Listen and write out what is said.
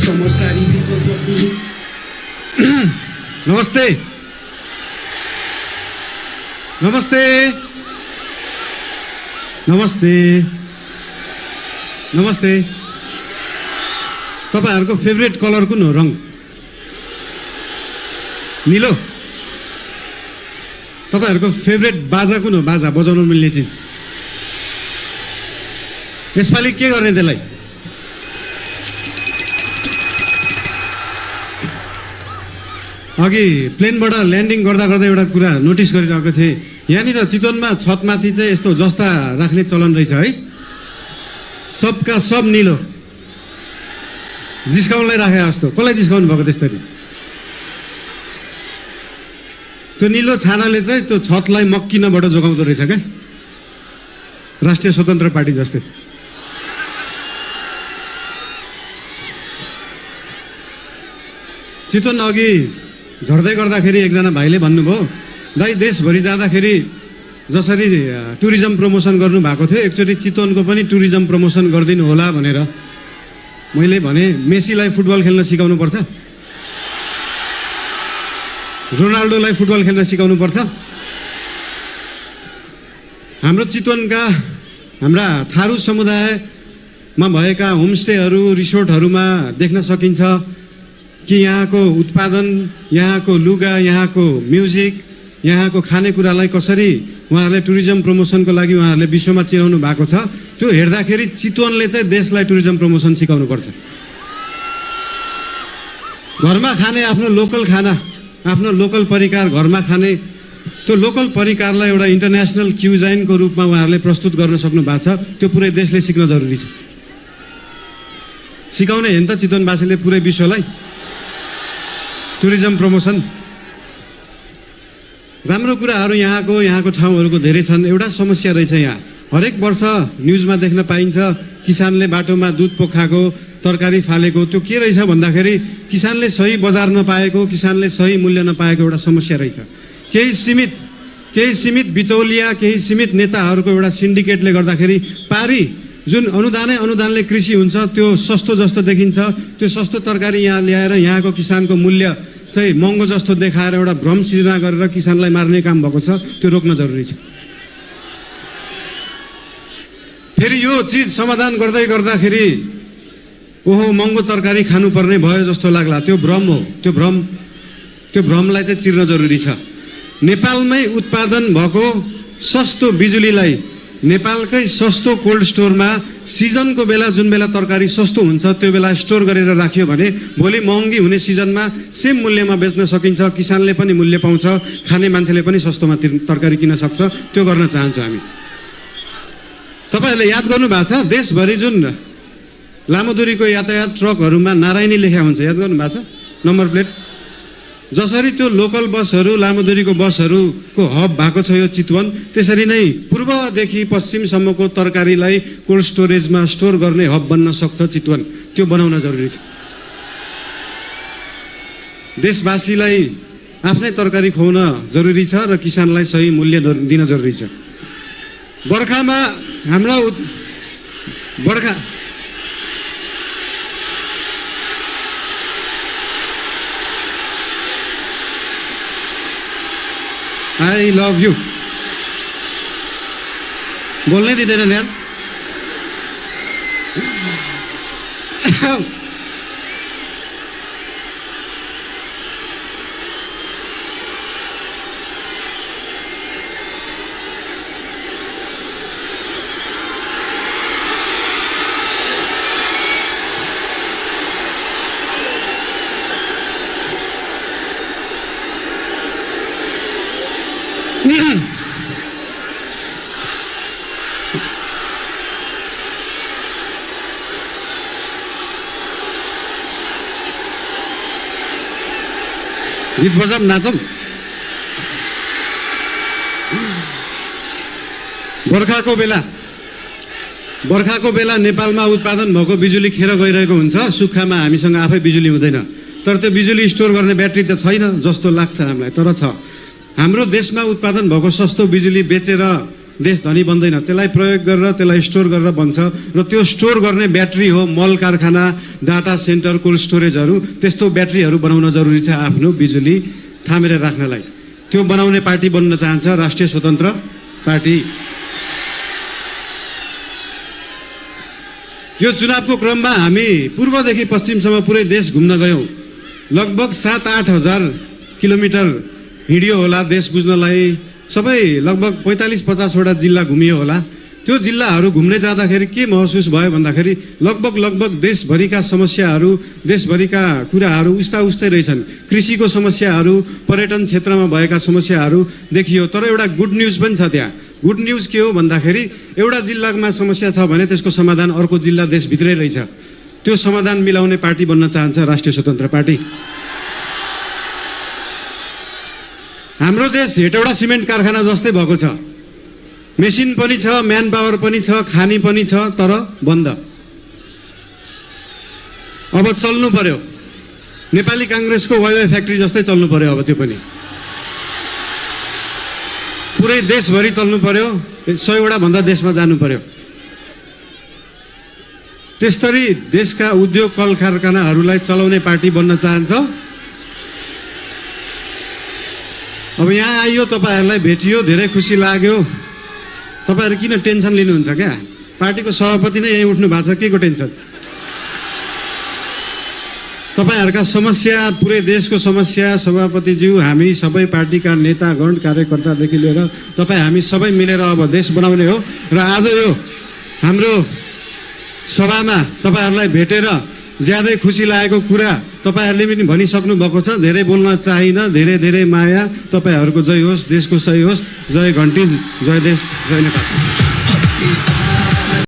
somos caríticos por ti. नमस्ते नमस्ते नमस्ते नमस्ते तपाईहरुको फेभरेट कलर कुन हो? रंग नीलो। तपाईहरुको फेभरेट बाजा कुन हो? बाजा बजाउन मिल्ने चीज। यसपालि के गर्ने त्यसलाई? अघि प्लेनबाट ल्यान्डिङ गर्दा गर्दा एउटा कुरा नोटिस गरिरहेको थिएँ। यहाँनिर चितवनमा छतमाथि चाहिँ यस्तो जस्ता राख्ने चलन रहेछ है। सबका सब नीलो। जिस्काउनलाई राखे जस्तो। कसलाई जिस्काउनु भएको त्यसरी? त्यो नीलो छानाले चाहिँ त्यो छतलाई मक्किनबाट जोगाउँदो रहेछ क्या, राष्ट्रिय स्वतन्त्र पार्टी जस्तै। चितवन अघि झर्दै गर्दाखेरि एकजना भाइले भन्नुभयो, दाइ देशभरि जाँदाखेरि जसरी टुरिज्म प्रमोसन गर्नुभएको थियो एकचोटि चितवनको पनि टुरिज्म प्रमोसन गरिदिनु होला भनेर। मैले भने मेसीलाई फुटबल खेल्न सिकाउनु पर्छ, रोनाल्डोलाई फुटबल खेल्न सिकाउनु पर्छ। हाम्रो चितवनका हाम्रा थारू समुदायमा भएका होमस्टेहरू रिसोर्टहरूमा देख्न सकिन्छ कि यहाँको उत्पादन, यहाँको लुगा, यहाँको म्युजिक, यहाँको खानेकुरालाई कसरी उहाँहरूले टुरिज्म प्रमोसनको लागि उहाँहरूले विश्वमा चिनाउनु भएको छ। त्यो हेर्दाखेरि चितवनले चाहिँ देशलाई टुरिज्म प्रमोसन सिकाउनु पर्छ। घरमा खाने आफ्नो लोकल खाना, आफ्नो लोकल परिकार घरमा खाने, त्यो लोकल परिकारलाई एउटा इन्टरनेसनल क्युजाइनको रूपमा उहाँहरूले प्रस्तुत गर्न सक्नु भएको छ। त्यो पुरै देशले सिक्न जरुरी छ। सिकाउने हेन त चितवनवासीले पुरै विश्वलाई टुरिज्म प्रमोसन। राम्रो कुराहरू यहाँको ठाउँहरूको धेरै छन्। एउटा समस्या रहेछ यहाँ, हरेक वर्ष न्युजमा देख्न पाइन्छ किसानले बाटोमा दुध पोखाएको, तरकारी फालेको। त्यो के रहेछ भन्दाखेरि किसानले सही बजार नपाएको, किसानले सही मूल्य नपाएको एउटा समस्या रहेछ। केही सीमित बिचौलिया, केही सीमित नेताहरूको एउटा सिन्डिकेटले गर्दाखेरि पारी जुन अनुदानले कृषि हुन्छ त्यो सस्तो जस्तो देखिन्छ। त्यो सस्तो तरकारी यहाँ ल्याएर यहाँको किसानको मूल्य चाहिँ महँगो जस्तो देखाएर एउटा भ्रम सृजना गरेर किसानलाई मार्ने काम भएको छ। त्यो रोक्न जरुरी छ। फेरि यो चीज समाधान गर्दै गर्दाखेरि ओहो महँगो तरकारी खानुपर्ने भयो जस्तो लाग्ला, त्यो भ्रम हो। त्यो भ्रमलाई चाहिँ चिर्न जरुरी छ। नेपालमै उत्पादन भएको सस्तो बिजुलीलाई नेपालकै सस्तो कोल्ड स्टोरमा सिजनको बेला जुन बेला तरकारी सस्तो हुन्छ त्यो बेला स्टोर गरेर राख्यो भने भोलि महँगी हुने सिजनमा सेम मूल्यमा बेच्न सकिन्छ। किसानले पनि मूल्य पाउँछ, खाने मान्छेले पनि सस्तोमा तरकारी किन्न सक्छ। त्यो गर्न चाहन्छौँ हामी। तपाईहरुले याद गर्नु भएको छ देशभरि जुन लामो दूरीको यातायात ट्रकहरूमा नारायणी लेखा हुन्छ, याद गर्नु भएको छ नम्बर प्लेट। जसरी त्यो लोकल बसहरू, लामो दूरीको बसहरूको हब भएको छ यो चितवन, त्यसरी नै पूर्वदेखि पश्चिमसम्मको तरकारीलाई कोल्ड स्टोरेजमा स्टोर गर्ने हब बन्न सक्छ चितवन। त्यो बनाउन जरुरी छ। देशवासीलाई आफ्नै तरकारी खुवाउन जरुरी छ र किसानलाई सही मूल्य दिन जरुरी छ। बर्खामा हाम्रो I love you बोल्नै दिँदैन यार। गीत बजाम नाचम। बर्खाको बेला नेपालमा उत्पादन भएको बिजुली खेर गइरहेको हुन्छ। सुक्खामा हामीसँग आफै बिजुली हुँदैन, तर त्यो बिजुली स्टोर गर्ने ब्याट्री त छैन जस्तो लाग्छ हामीलाई। तर छ। हाम्रो देशमा उत्पादन भएको सस्तो बिजुली बेचेर देश धनी बन्दैन। त्यसलाई प्रयोग गरेर त्यसलाई स्टोर गरेर बन्छ र त्यो स्टोर गर्ने ब्याट्री हो मल कारखाना, डाटा सेन्टर, कोल्ड स्टोरेजहरू। त्यस्तो ब्याट्रीहरू बनाउन जरुरी छ आफ्नो बिजुली थामेर राख्नलाई। त्यो बनाउने पार्टी बन्न चाहन्छ राष्ट्रिय स्वतन्त्र पार्टी। यो चुनावको क्रममा हामी पूर्वदेखि पश्चिमसम्म पुरै देश घुम्न गयौँ। लगभग 7-8 हजार किलोमिटर हिँडियो होला देश बुझ्नलाई। सबै लगभग 45-50 वटा जिल्ला घुमियो होला। त्यो जिल्लाहरू घुम्ने जाँदाखेरि के महसुस भयो भन्दाखेरि लगभग देशभरिका समस्याहरू, देशभरिका कुराहरू उस्तै रहेछन्। कृषिको समस्याहरू, पर्यटन क्षेत्रमा भएका समस्याहरू देखियो। तर एउटा गुड न्युज पनि छ त्यहाँ। गुड न्युज के हो भन्दाखेरि एउटा जिल्लामा समस्या छ भने त्यसको समाधान अर्को जिल्ला देशभित्रै रहेछ। त्यो समाधान मिलाउने पार्टी बन्न चाहन्छ राष्ट्रिय स्वतन्त्र पार्टी। हाम्रो देश हेटौडा सिमेन्ट कारखाना जस्तै भएको छ। मेसिन पनि छ, म्यान पावर पनि छ, खानी पनि छ, तर बन्द। अब चल्नु पर्यो। नेपाली काङ्ग्रेसको वाइवाई फ्याक्ट्री जस्तै चल्नु पर्यो अब त्यो पनि। पुरै देशभरि चल्नु पर्यो, 100 वटा भन्दा देशमा जानु पर्यो। त्यसरी देशका उद्योग कल कारखानाहरूलाई चलाउने पार्टी बन्न चाहन्छ। अब यहाँ आइयो, तपाईँहरूलाई भेटियो, धेरै खुसी लाग्यो। तपाईँहरू किन टेन्सन लिनुहुन्छ क्या? पार्टीको सभापति नै यहीँ उठ्नु भएको छ, के को टेन्सन? तपाईँहरूका समस्या, पुरै देशको समस्या सभापतिज्यू, हामी सबै पार्टीका नेतागण, कार्यकर्तादेखि लिएर तपाईँ हामी सबै मिलेर अब देश बनाउने हो। र आज यो हाम्रो सभामा तपाईँहरूलाई भेटेर ज्यादै खुसी लागेको कुरा तपाईँहरूले पनि भनिसक्नु भएको छ। धेरै बोल्न चाहिन। धेरै माया। तपाईँहरूको जय होस्, देशको सही होस्। जय घन्टी, जय देश, जय नेपाल।